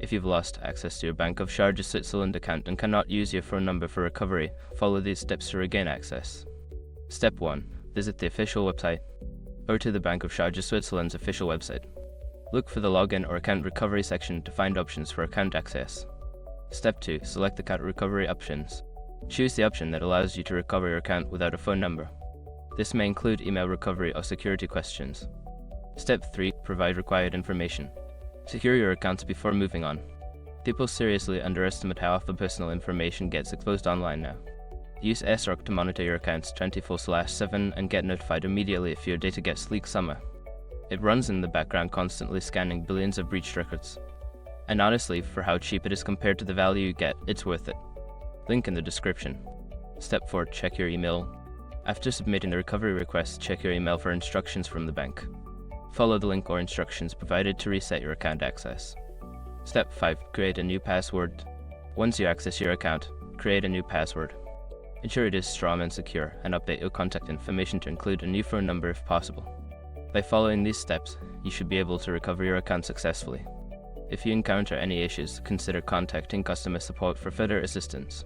If you've lost access to your Bank of Sharjah Switzerland account and cannot use your phone number for recovery, follow these steps to regain access. Step 1. Visit the official website or to the Bank of Sharjah Switzerland's official website. Look for the login or account recovery section to find options for account access. Step 2. Select the account recovery options. Choose the option that allows you to recover your account without a phone number. This may include email recovery or security questions. Step 3. Provide required information. Secure your accounts before moving on. People seriously underestimate how often personal information gets exposed online now. Use SROC to monitor your accounts 24/7 and get notified immediately if your data gets leaked somewhere. It runs in the background constantly scanning billions of breached records. And honestly, for how cheap it is compared to the value you get, it's worth it. Link in the description. Step 4. Check your email. After submitting the recovery request, check your email for instructions from the bank. Follow the link or instructions provided to reset your account access. Step 5. Create a new password. Once you access your account, create a new password. Ensure it is strong and secure, and update your contact information to include a new phone number if possible. By following these steps, you should be able to recover your account successfully. If you encounter any issues, consider contacting customer support for further assistance.